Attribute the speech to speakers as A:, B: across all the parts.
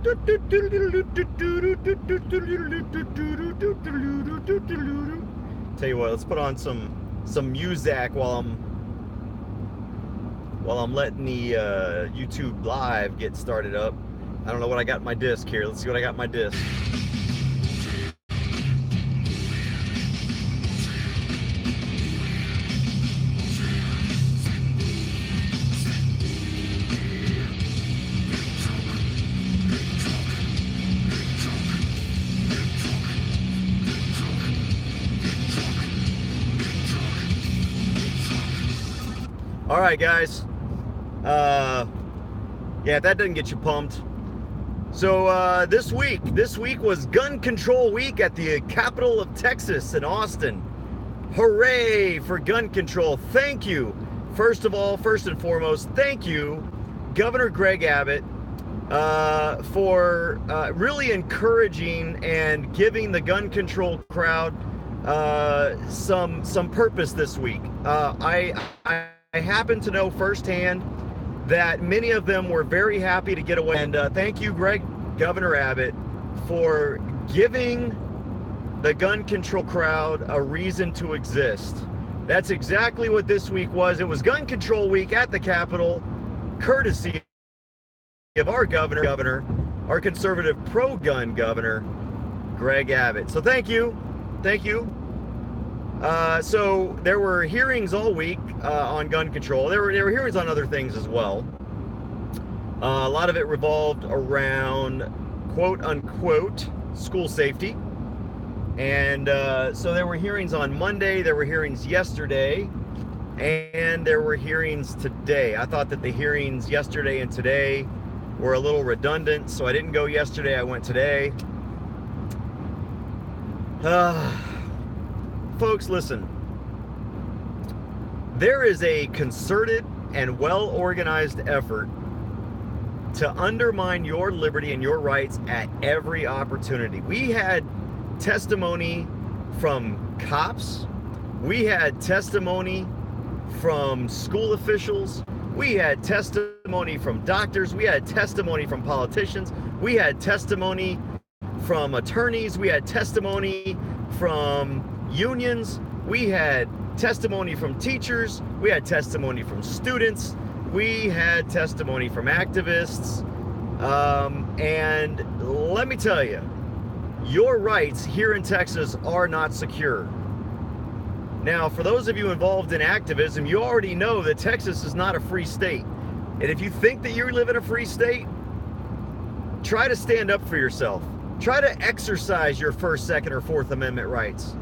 A: Tell you what, let's put on some music while I'm letting the YouTube live get started up. I don't know what I got in my disc here. Let's see what I got in my disc. All right, guys. Yeah, that doesn't get you pumped. So this week was Gun Control Week at the capital of Texas in Austin. Hooray for gun control. Thank you. First and foremost, thank you, Governor Greg Abbott, for really encouraging and giving the gun control crowd some purpose this week. I happen to know firsthand that many of them were very happy to get away. And thank you, Governor Abbott, for giving the gun control crowd a reason to exist. That's exactly what this week was. It was Gun Control Week at the Capitol, courtesy of our governor, our conservative pro-gun governor, Greg Abbott. So thank you. So there were hearings all week on gun control. There were hearings on other things as well. A lot of it revolved around quote unquote school safety. And so there were hearings on Monday, there were hearings yesterday, and there were hearings today. I thought that the hearings yesterday and today were a little redundant, so I didn't go yesterday, I went today. Folks, listen. There is a concerted and well-organized effort to undermine your liberty and your rights at every opportunity. We had testimony from cops. We had testimony from school officials. We had testimony from doctors. We had testimony from politicians. We had testimony from attorneys. We had testimony from unions. We had testimony from teachers. We had testimony from students. We had testimony from activists. And let me tell you, your rights here in Texas are not secure. Now, for those of you involved in activism, you already know that Texas is not a free state. And if you think that you live in a free state, try to stand up for yourself. Try to exercise your First, Second, or Fourth Amendment rights.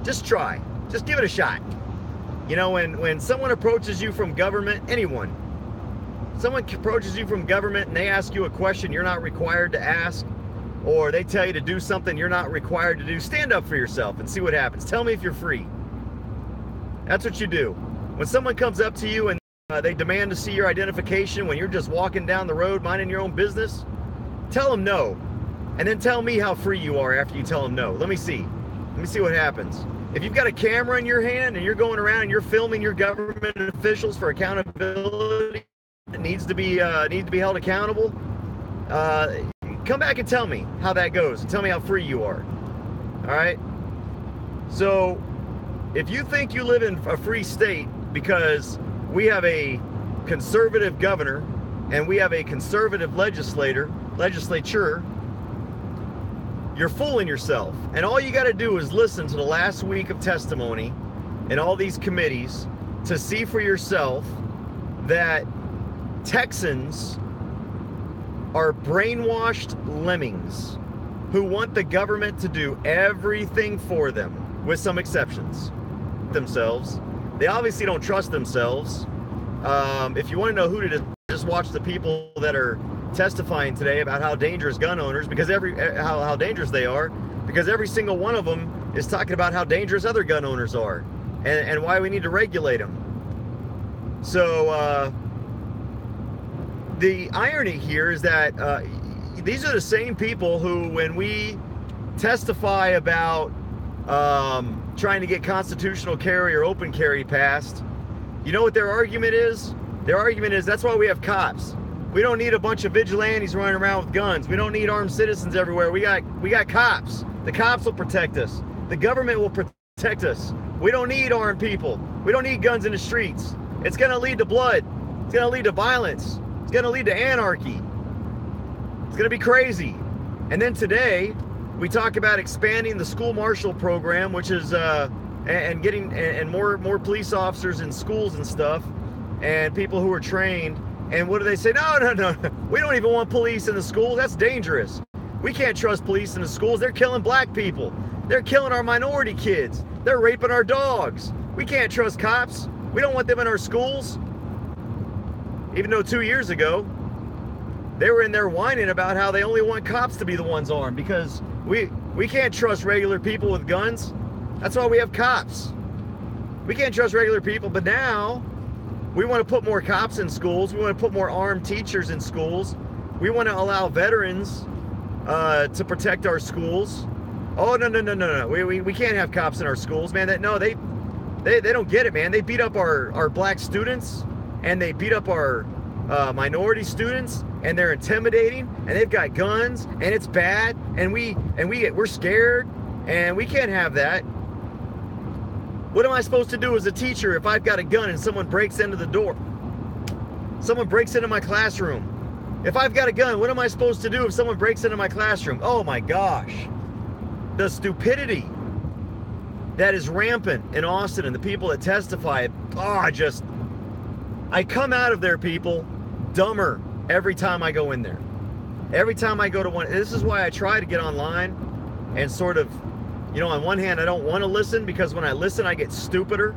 A: Just try. Just give it a shot. You know, when someone approaches you from government, anyone, someone approaches you from government and they ask you a question you're not required to ask, or they tell you to do something you're not required to do, stand up for yourself and see what happens. Tell me if you're free. That's what you do. When someone comes up to you and they demand to see your identification when you're just walking down the road minding your own business, tell them no. And then tell me how free you are after you tell them no. Let me see what happens. If you've got a camera in your hand and you're going around and you're filming your government officials for accountability that needs to be held accountable, come back and tell me how that goes and tell me how free you are. All right? So if you think you live in a free state because we have a conservative governor and we have a conservative legislature, you're fooling yourself. And all you got to do is listen to the last week of testimony in all these committees to see for yourself that Texans are brainwashed lemmings who want the government to do everything for them, with some exceptions. Themselves. They obviously don't trust themselves. If you want to know who to just watch the people that are testifying today about how dangerous gun owners, because how dangerous they are, because every single one of them is talking about how dangerous other gun owners are and why we need to regulate them. So the irony here is that these are the same people who, when we testify about trying to get constitutional carry or open carry passed, you know what their argument is? Their argument is that's why we have cops. We don't need a bunch of vigilantes running around with guns. We don't need armed citizens everywhere. We got cops. The cops will protect us. The government will protect us. We don't need armed people. We don't need guns in the streets. It's going to lead to blood. It's going to lead to violence. It's going to lead to anarchy. It's going to be crazy. And then today, we talk about expanding the school marshal program, which is and getting and more police officers in schools and stuff, and people who are trained. And what do they say? No. We don't even want police in the schools. That's dangerous. We can't trust police in the schools. They're killing black people. They're killing our minority kids. They're raping our dogs. We can't trust cops. We don't want them in our schools. Even though 2 years ago, they were in there whining about how they only want cops to be the ones armed because we can't trust regular people with guns. That's why we have cops. We can't trust regular people, but now we want to put more cops in schools. We want to put more armed teachers in schools. We want to allow veterans to protect our schools. Oh, no. We can't have cops in our schools, man. They don't get it, man. They beat up our black students, and they beat up our minority students, and they're intimidating, and they've got guns, and it's bad, and we're scared, and we can't have that. What am I supposed to do as a teacher if I've got a gun and someone breaks into the door? Someone breaks into my classroom. If I've got a gun, what am I supposed to do if someone breaks into my classroom? Oh my gosh. The stupidity that is rampant in Austin and the people that testify, I come out of there, people, dumber every time I go in there. Every time I go to one, this is why I try to get online and sort of, on one hand, I don't want to listen because when I listen, I get stupider.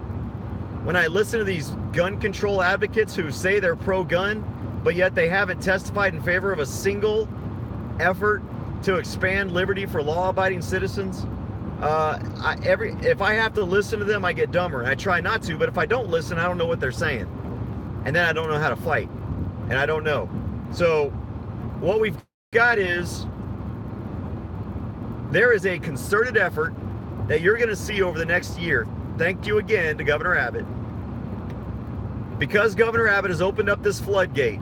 A: When I listen to these gun control advocates who say they're pro-gun, but yet they haven't testified in favor of a single effort to expand liberty for law-abiding citizens, if I have to listen to them, I get dumber. And I try not to, but if I don't listen, I don't know what they're saying. And then I don't know how to fight. And I don't know. So what we've got is there is a concerted effort that you're going to see over the next year. Thank you again to Governor Abbott. Because Governor Abbott has opened up this floodgate,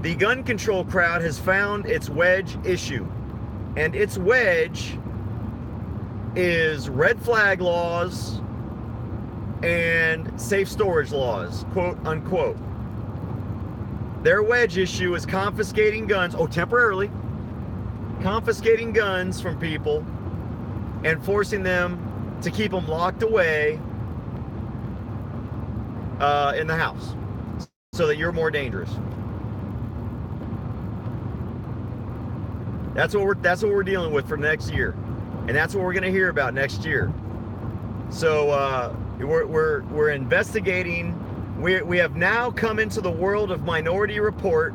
A: the gun control crowd has found its wedge issue. And its wedge is red flag laws and safe storage laws, quote unquote. Their wedge issue is confiscating guns, temporarily, confiscating guns from people and forcing them to keep them locked away in the house so that you're more dangerous. That's what we're dealing with for next year, and that's what we're going to hear about next year. So we're investigating. We have now come into the world of Minority Report,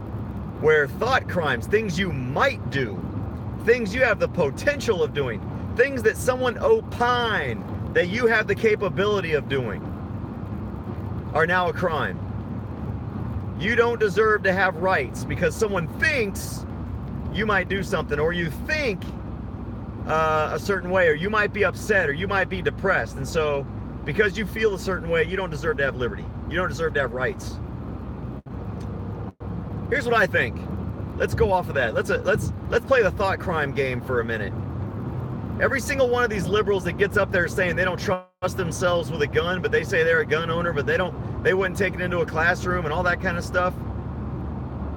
A: where thought crimes, things you might do, things you have the potential of doing, things that someone opined that you have the capability of doing, are now a crime. You don't deserve to have rights because someone thinks you might do something, or you think a certain way, or you might be upset, or you might be depressed. And so because you feel a certain way, you don't deserve to have liberty. You don't deserve to have rights. Here's what I think. Let's go off of that. Let's play the thought crime game for a minute. Every single one of these liberals that gets up there saying they don't trust themselves with a gun, but they say they're a gun owner, but they wouldn't take it into a classroom and all that kind of stuff.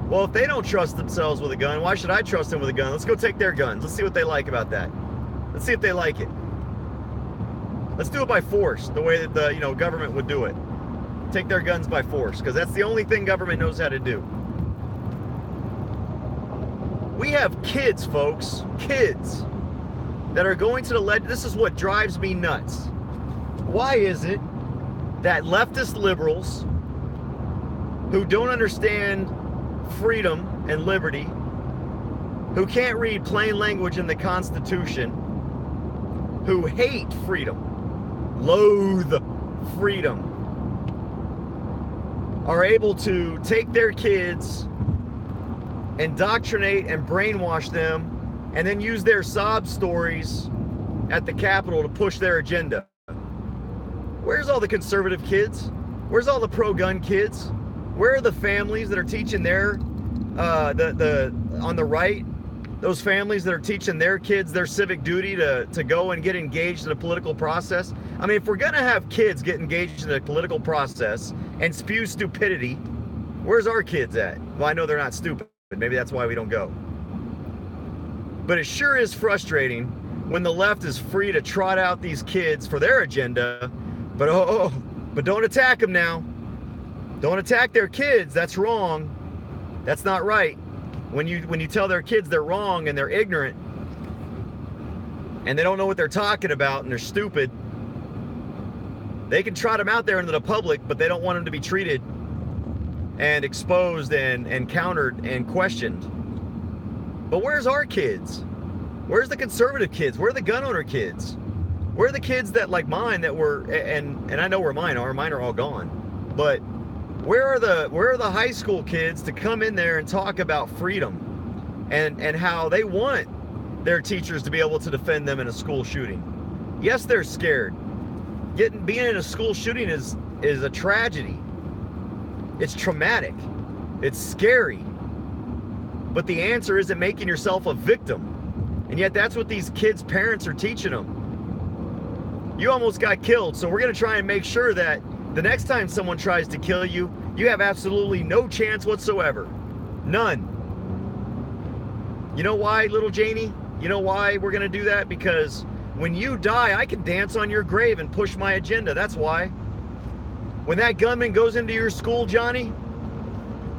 A: Well, if they don't trust themselves with a gun, why should I trust them with a gun? Let's go take their guns. Let's see what they like about that. Let's see if they like it. Let's do it by force, the way that the government would do it. Take their guns by force, because that's the only thing government knows how to do. We have kids, folks, kids that are going to the this is what drives me nuts. Why is it that leftist liberals who don't understand freedom and liberty, who can't read plain language in the Constitution, who hate freedom, loathe freedom, are able to take their kids, indoctrinate and brainwash them, and then use their sob stories at the Capitol to push their agenda? Where's all the conservative kids? Where's all the pro-gun kids? Where are the families that are teaching their, on the right, those families that are teaching their kids their civic duty to go and get engaged in the political process? I mean, if we're gonna have kids get engaged in the political process and spew stupidity, where's our kids at? Well, I know they're not stupid. Maybe that's why we don't go. But it sure is frustrating when the left is free to trot out these kids for their agenda, but don't attack them now. Don't attack their kids. That's wrong. That's not right. When you tell their kids they're wrong and they're ignorant and they don't know what they're talking about and they're stupid, they can trot them out there into the public, but they don't want them to be treated and exposed and countered and questioned. But where's our kids? Where's the conservative kids? Where are the gun owner kids? Where are the kids that, like mine, that were, and I know where mine are all gone, but where are the high school kids to come in there and talk about freedom and how they want their teachers to be able to defend them in a school shooting? Yes, they're scared. Being in a school shooting is a tragedy. It's traumatic. It's scary. But the answer isn't making yourself a victim. And yet that's what these kids' parents are teaching them. You almost got killed, so we're going to try and make sure that the next time someone tries to kill you, you have absolutely no chance whatsoever. None. You know why, little Janie? You know why we're going to do that? Because when you die, I can dance on your grave and push my agenda. That's why. When that gunman goes into your school, Johnny,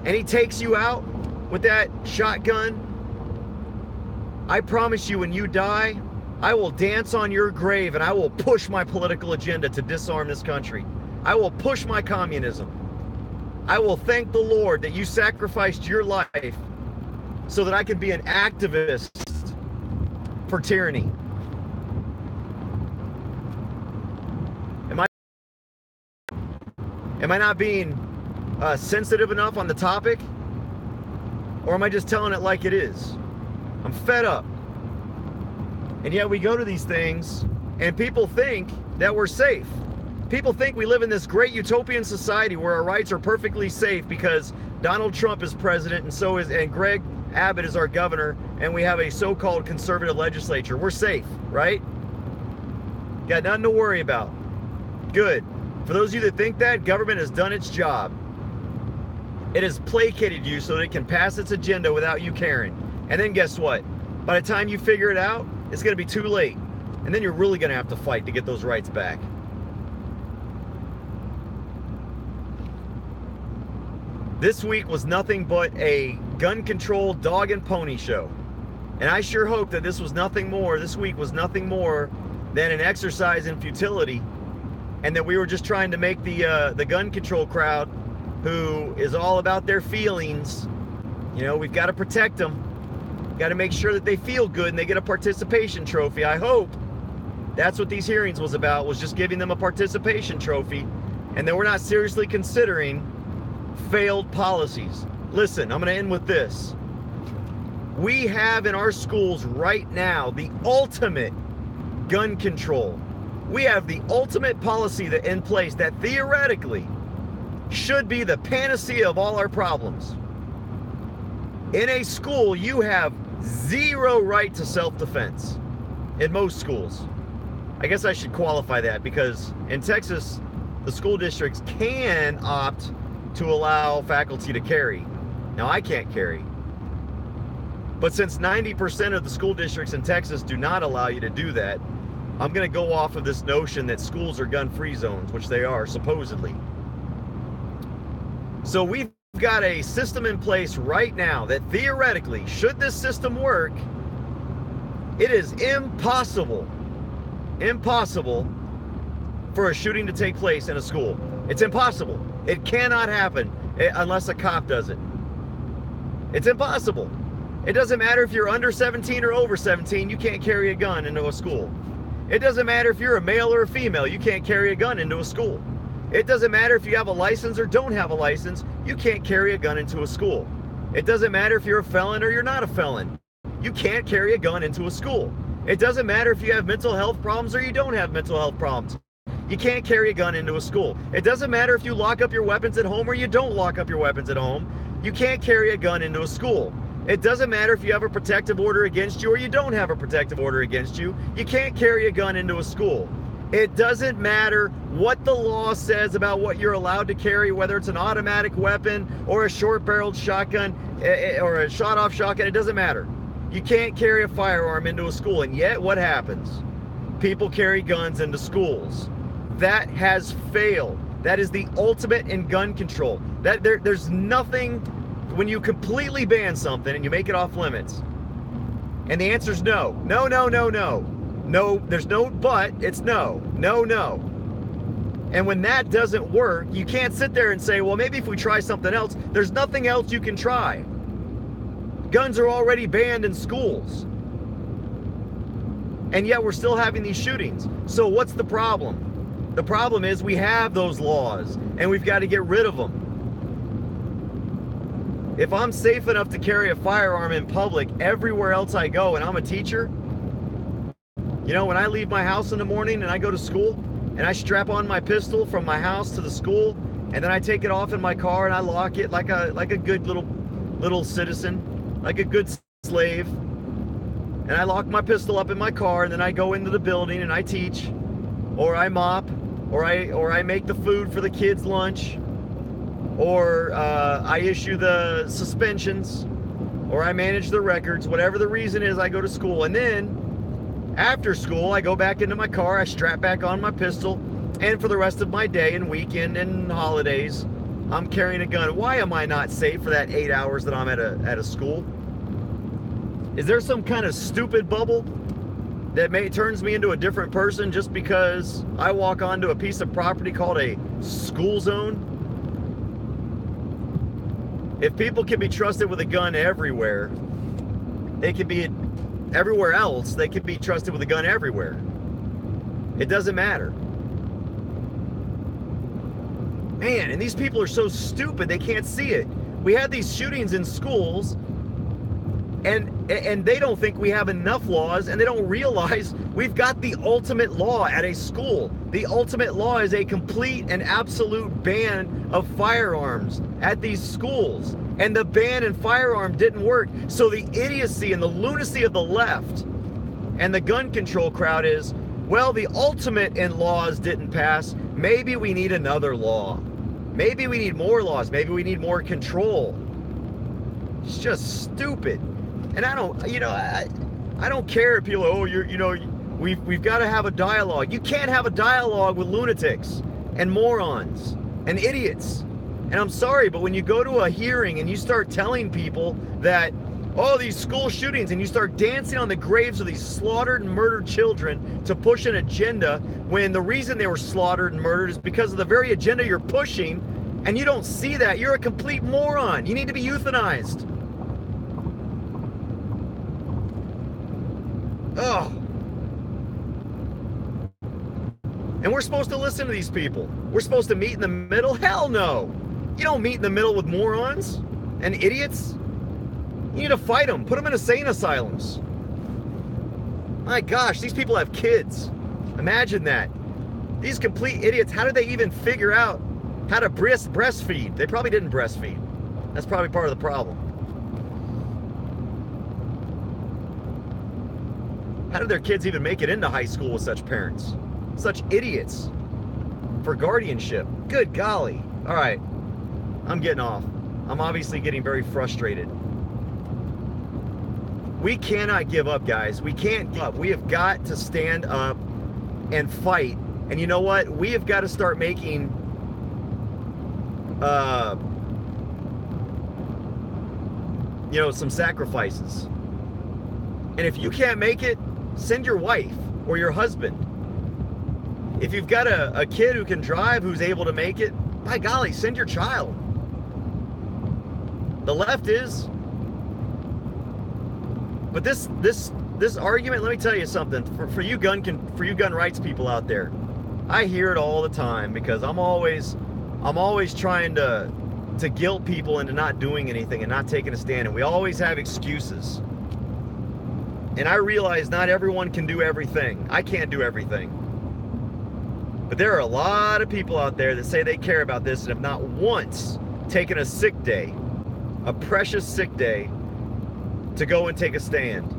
A: and he takes you out with that shotgun, I promise you, when you die, I will dance on your grave and I will push my political agenda to disarm this country. I will push my communism. I will thank the Lord that you sacrificed your life so that I can be an activist for tyranny. Am I not being sensitive enough on the topic? Or am I just telling it like it is? I'm fed up. And yet we go to these things and people think that we're safe. People think we live in this great utopian society where our rights are perfectly safe because Donald Trump is president and Greg Abbott is our governor, and we have a so-called conservative legislature. We're safe, right? Got nothing to worry about. Good. For those of you that think that, government has done its job. It has placated you so that it can pass its agenda without you caring. And then guess what? By the time you figure it out, it's going to be too late. And then you're really going to have to fight to get those rights back. This week was nothing but a gun control dog and pony show. And I sure hope that this week was nothing more than an exercise in futility, and that we were just trying to make the gun control crowd, who is all about their feelings, we've got to protect them. Got to make sure that they feel good and they get a participation trophy. I hope that's what these hearings was about, was just giving them a participation trophy, and that we're not seriously considering failed policies. Listen, I'm going to end with this. We have in our schools right now the ultimate gun control. We have the ultimate policy that in place that theoretically should be the panacea of all our problems. In a school, you have zero right to self-defense in most schools. I guess I should qualify that, because in Texas, the school districts can opt to allow faculty to carry. Now, I can't carry. But since 90% of the school districts in Texas do not allow you to do that, I'm going to go off of this notion that schools are gun-free zones, which they are, supposedly. So we've got a system in place right now that theoretically, should this system work, it is impossible for a shooting to take place in a school. It's impossible. It cannot happen unless a cop does it. It's impossible. It doesn't matter if you're under 17 or over 17, you can't carry a gun into a school. It doesn't matter if you're a male or a female, you can't carry a gun into a school. It doesn't matter if you have a license or don't have a license, you can't carry a gun into a school. It doesn't matter if you're a felon or you're not a felon, you can't carry a gun into a school. It doesn't matter if you have mental health problems or you don't have mental health problems. You can't carry a gun into a school. It doesn't matter if you lock up your weapons at home or you don't lock up your weapons at home. You can't carry a gun into a school. It doesn't matter if you have a protective order against you or you don't have a protective order against you. You can't carry a gun into a school. It doesn't matter what the law says about what you're allowed to carry, whether it's an automatic weapon or a short-barreled shotgun or a shot-off shotgun. It doesn't matter. You can't carry a firearm into a school. And yet, what happens? People carry guns into schools. That has failed. That is the ultimate in gun control. There's nothing, when you completely ban something and you make it off limits, and the answer is no. No, no, no, no. No, there's no but, it's no. No, no. And when that doesn't work, you can't sit there and say, well, maybe if we try something else. There's nothing else you can try. Guns are already banned in schools. And yet we're still having these shootings. So what's the problem? The problem is we have those laws and we've got to get rid of them. If I'm safe enough to carry a firearm in public everywhere else I go, and I'm a teacher, you know, when I leave my house in the morning and I go to school and I strap on my pistol from my house to the school, and then I take it off in my car and I lock it like a good little citizen, like a good slave. And I lock my pistol up in my car, and then I go into the building and I teach, or I mop, or I make the food for the kids' lunch, or I issue the suspensions, or I manage the records. Whatever the reason is, I go to school. And then after school, I go back into my car, I strap back on my pistol, and for the rest of my day and weekend and holidays, I'm carrying a gun. Why am I not safe for that 8 hours that I'm at a school? Is there some kind of stupid bubble that turns me into a different person just because I walk onto a piece of property called a school zone? If people can be trusted with a gun everywhere, they can be everywhere else. They can be trusted with a gun everywhere. It doesn't matter. Man, and these people are so stupid they can't see it. We have these shootings in schools, and they don't think we have enough laws, and they don't realize we've got the ultimate law at a school. The ultimate law is a complete and absolute ban of firearms at these schools. And the ban and firearm didn't work. So the idiocy and the lunacy of the left and the gun control crowd is, well, the ultimate in laws didn't pass. Maybe we need another law. Maybe we need more laws. Maybe we need more control. It's just stupid. And I don't care if people, we've got to have a dialogue. You can't have a dialogue with lunatics and morons and idiots. And I'm sorry, but when you go to a hearing and you start telling people that, oh, these school shootings, and you start dancing on the graves of these slaughtered and murdered children to push an agenda, when the reason they were slaughtered and murdered is because of the very agenda you're pushing, and you don't see that, you're a complete moron. You need to be euthanized. Oh. And we're supposed to listen to these people. We're supposed to meet in the middle? Hell no. You don't meet in the middle with morons and idiots. You need to fight them. Put them in insane asylums. My gosh, these people have kids. Imagine that. These complete idiots, how did they even figure out how to breastfeed? They probably didn't breastfeed. That's probably part of the problem. How did their kids even make it into high school with such parents? Such idiots for guardianship. Good golly. All right, I'm getting off. I'm obviously getting very frustrated. We cannot give up, guys. We can't give up. We have got to stand up and fight. And you know what? We have got to start making some sacrifices. And if you can't make it, send your wife or your husband. If you've got a kid who can drive, who's able to make it, by golly, send your child. The left is. But this argument, let me tell you something. For you gun rights people out there, I hear it all the time because I'm always trying to guilt people into not doing anything and not taking a stand, and we always have excuses. And I realize not everyone can do everything. I can't do everything. But there are a lot of people out there that say they care about this and have not once taken a sick day, a precious sick day, to go and take a stand.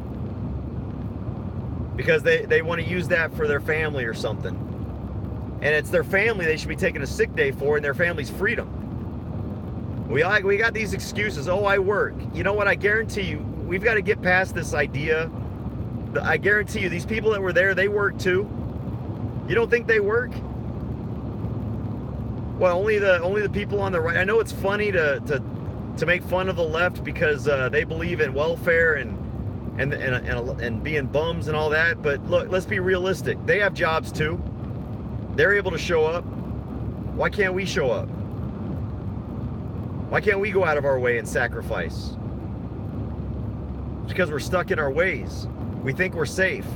A: Because they want to use that for their family or something. And it's their family they should be taking a sick day for, and their family's freedom. We got these excuses. Oh, I work. You know what? I guarantee you, we've got to get past this idea. I guarantee you, these people that were there, they work too. You don't think they work? Well, only the people on the right. I know it's funny to make fun of the left because they believe in welfare and being bums and all that. But look, let's be realistic. They have jobs too. They're able to show up. Why can't we show up? Why can't we go out of our way and sacrifice? It's because we're stuck in our ways. We think we're safe.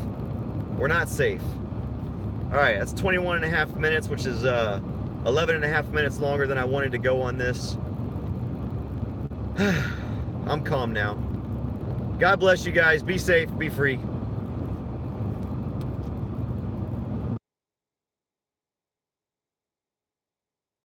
A: We're not safe. All right, that's 21 and a half minutes, which is 11 and a half minutes longer than I wanted to go on this. I'm calm now. God bless you guys. Be safe. Be free.